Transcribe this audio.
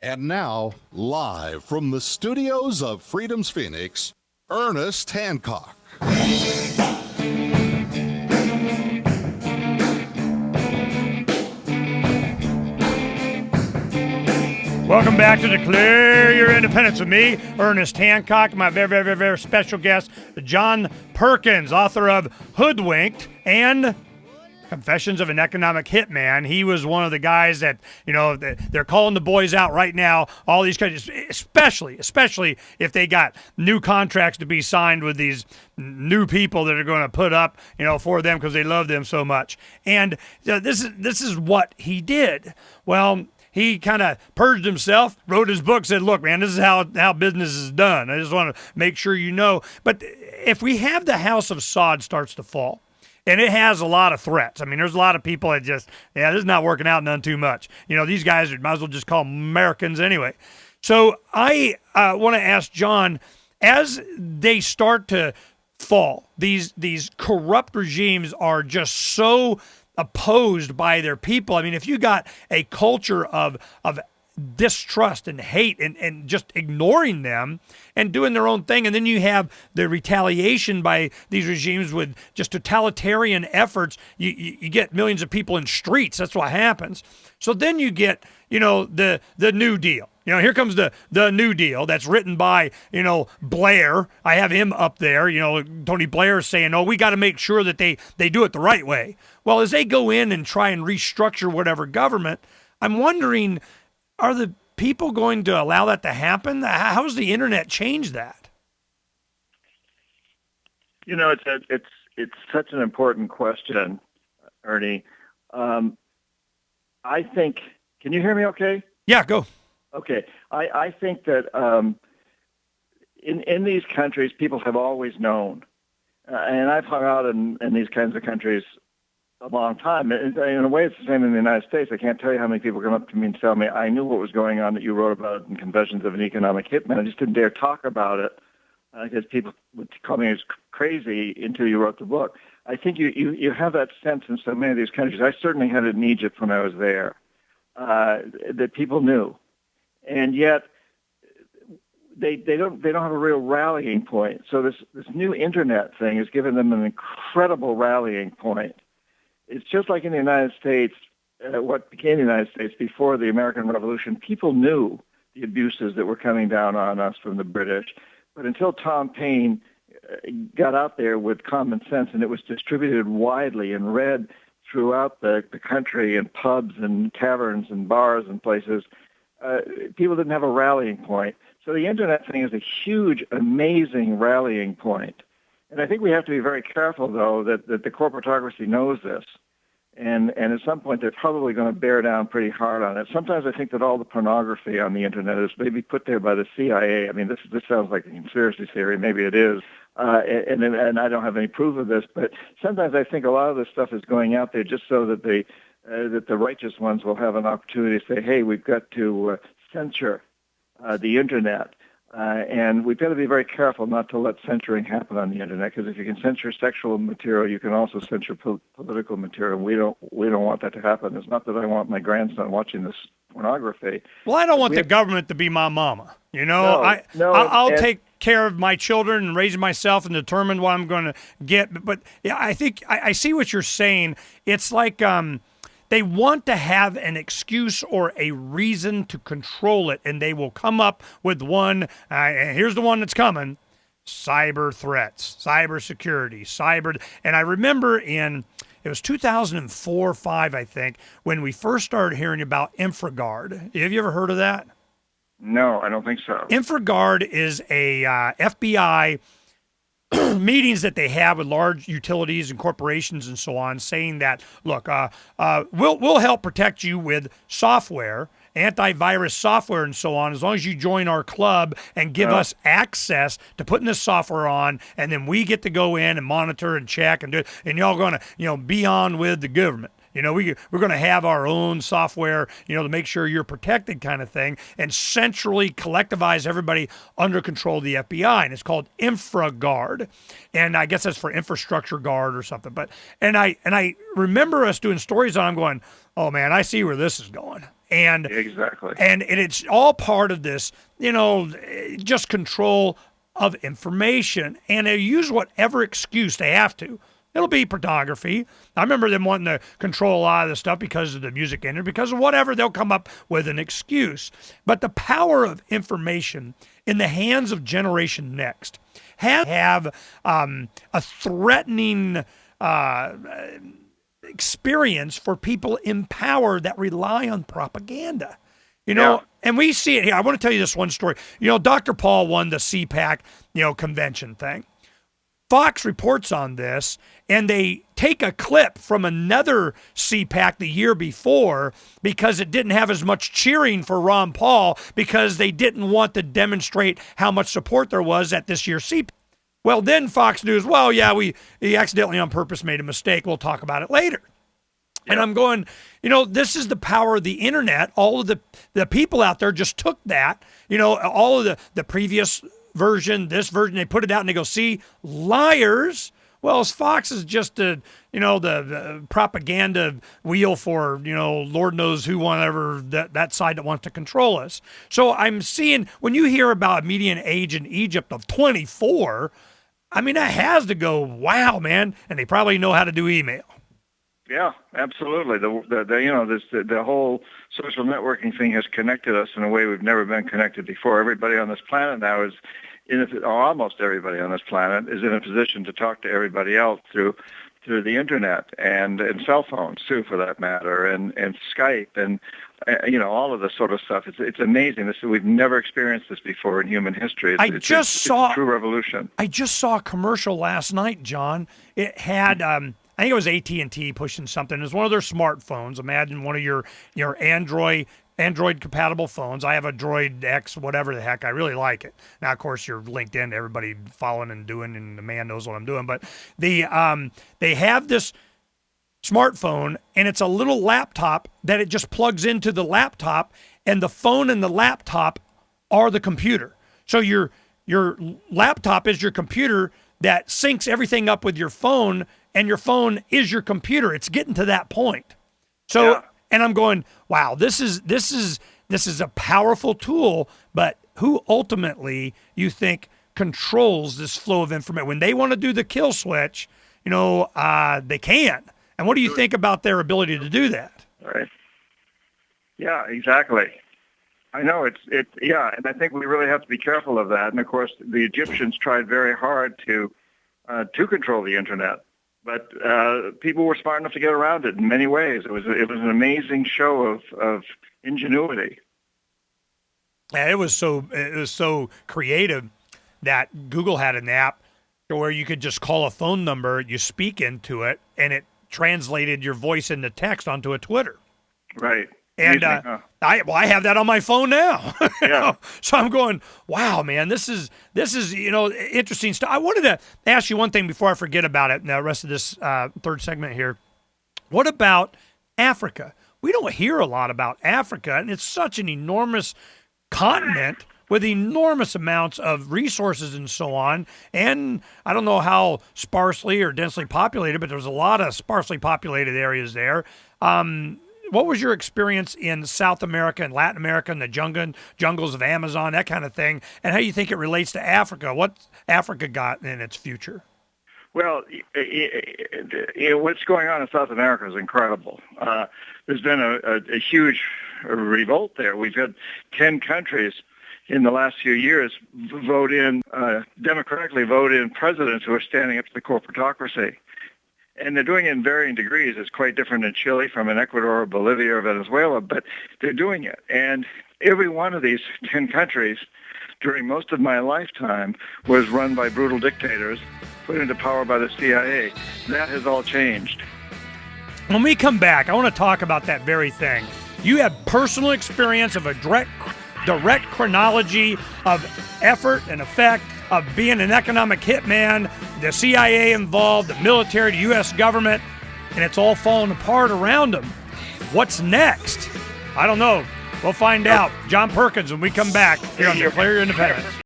And now, live from the studios of Freedom's Phoenix, Ernest Hancock. Welcome back to Declare Your Independence with me, Ernest Hancock, my very, very, very special guest, John Perkins, author of Hoodwinked and Confessions of an Economic Hitman. He was one of the guys that, you know, they're calling the boys out right now, all these countries, especially if they got new contracts to be signed with these new people that are going to put up, you know, for them because they love them so much. And this is what he did. Well, he kind of purged himself, wrote his book, said, look, man, this is how business is done. I just want to make sure you know. But if we have the house of Saud starts to fall, and it has a lot of threats. I mean, there's a lot of people that just, this is not working out none too much. You know, these guys, might as well just call them Americans anyway. So I want to ask John, as they start to fall, these corrupt regimes are just so opposed by their people. I mean, if you got a culture of distrust and hate and just ignoring them and doing their own thing, and then you have the retaliation by these regimes with just totalitarian efforts, you get millions of people in streets. That's what happens. So then you get, you know, the New Deal. You know, here comes the New Deal that's written by, you know, Blair. I have him up there. You know, Tony Blair is saying, oh, we got to make sure that they do it the right way. Well, as they go in and try and restructure whatever government, I'm wondering, are the people going to allow that to happen? How has the internet changed that? You know, it's such an important question, Ernie. I think. Can you hear me? Okay. Yeah, go. Okay. I think that in these countries, people have always known, and I've hung out in these kinds of countries a long time. In a way, it's the same in the United States. I can't tell you how many people come up to me and tell me, I knew what was going on that you wrote about in Confessions of an Economic Hitman. I just didn't dare talk about it because people would call me as crazy until you wrote the book. I think you have that sense in so many of these countries. I certainly had it in Egypt when I was there, that people knew. And yet they don't have a real rallying point. So this new internet thing has given them an incredible rallying point. It's just like in the United States, what became the United States before the American Revolution. People knew the abuses that were coming down on us from the British. But until Tom Paine got out there with common sense and it was distributed widely and read throughout the country in pubs and taverns and bars and places, people didn't have a rallying point. So the internet thing is a huge, amazing rallying point. And I think we have to be very careful, though, that the corporatocracy knows this. And at some point, they're probably going to bear down pretty hard on it. Sometimes I think that all the pornography on the internet is maybe put there by the CIA. I mean, this sounds like a conspiracy theory. Maybe it is. And I don't have any proof of this. But sometimes I think a lot of this stuff is going out there just so that the righteous ones will have an opportunity to say, hey, we've got to censor the internet. And we've got to be very careful not to let censoring happen on the internet, because if you can censor sexual material, you can also censor political material. We don't want that to happen. It's not that I want my grandson watching this pornography. Well, I don't want the government to be my mama. You know, I'll take care of my children and raise myself and determine what I'm going to get. But yeah, I think I see what you're saying. It's like they want to have an excuse or a reason to control it, and they will come up with one. And here's the one that's coming: cyber threats, cyber security, cyber. And I remember it was 2004 or 5, I think, when we first started hearing about InfraGard. Have you ever heard of that? No, I don't think so. InfraGard is a FBI meetings that they have with large utilities and corporations and so on, saying that, look, we'll help protect you with software, antivirus software and so on, as long as you join our club and give us access to putting this software on, and then we get to go in and monitor and check and do it, and y'all going to, be on with the government. You know, we're going to have our own software, to make sure you're protected kind of thing, and centrally collectivize everybody under control of the FBI. And it's called InfraGard. And I guess that's for infrastructure guard or something. And I remember us doing stories on, I'm going, oh man, I see where this is going. And exactly. And it's all part of this, just control of information. And they use whatever excuse they have to. It'll be pornography. I remember them wanting to control a lot of this stuff because of the music industry, because of whatever. They'll come up with an excuse. But the power of information in the hands of Generation Next have a threatening experience for people in power that rely on propaganda. And we see it here. I want to tell you this one story. Dr. Paul won the CPAC, convention thing. Fox reports on this, and they take a clip from another CPAC the year before because it didn't have as much cheering for Ron Paul because they didn't want to demonstrate how much support there was at this year's CPAC. Well, then Fox News, he accidentally on purpose made a mistake. We'll talk about it later. Yeah. And I'm going, this is the power of the internet. All of the people out there just took that, all of the previous version, this version, they put it out and they go, see, liars. Well, Fox is just the propaganda wheel for, Lord knows who, whatever, that side that wants to control us. So I'm seeing, when you hear about a median age in Egypt of 24, that has to go, wow, man. And they probably know how to do email. Yeah, absolutely. The whole social networking thing has connected us in a way we've never been connected before. Everybody on this planet now is almost everybody on this planet is in a position to talk to everybody else through the internet and cell phones too, for that matter, and Skype and all of this sort of stuff. It's amazing. We've never experienced this before in human history. It's a true revolution. I just saw a commercial last night, John. It had. I think it was AT&T pushing something. It was one of their smartphones. Imagine one of your Android-compatible phones. I have a Droid X, whatever the heck. I really like it. Now, of course, you're linked in to everybody following and doing, and the man knows what I'm doing. But they have this smartphone, and it's a little laptop that it just plugs into the laptop, and the phone and the laptop are the computer. So your laptop is your computer that syncs everything up with your phone, and your phone is your computer. It's getting to that point. So, yeah. And I'm going, wow, this is a powerful tool, but who ultimately you think controls this flow of information? When they want to do the kill switch, they can. And what do you think about their ability to do that? Right. Yeah, exactly. I know and I think we really have to be careful of that. And of course, the Egyptians tried very hard to control the internet. But people were smart enough to get around it in many ways. It was an amazing show of ingenuity. Yeah, it was so creative that Google had an app where you could just call a phone number, you speak into it, and it translated your voice into text onto a Twitter. Right. And I have that on my phone now. Yeah. So I'm going, wow, man, this is interesting stuff. I wanted to ask you one thing before I forget about it. The rest of this third segment here. What about Africa? We don't hear a lot about Africa, and it's such an enormous continent with enormous amounts of resources and so on. And I don't know how sparsely or densely populated, but there's a lot of sparsely populated areas there. What was your experience in South America and Latin America and the jungles of Amazon, that kind of thing, and how you think it relates to Africa? What Africa got in its future? Well, what's going on in South America is incredible. There's been a huge revolt there. We've had 10 countries in the last few years democratically vote in presidents who are standing up to the corporatocracy. And they're doing it in varying degrees. It's quite different in Chile from in Ecuador or Bolivia or Venezuela, but they're doing it. And every one of these 10 countries during most of my lifetime was run by brutal dictators put into power by the CIA. That has all changed. When we come back, I want to talk about that very thing. You have personal experience of a direct chronology of effort and effect of being an economic hitman, the CIA involved, the military, the U.S. government, and it's all falling apart around them. What's next? I don't know. We'll find out. John Perkins when we come back here on Declare Your Independence.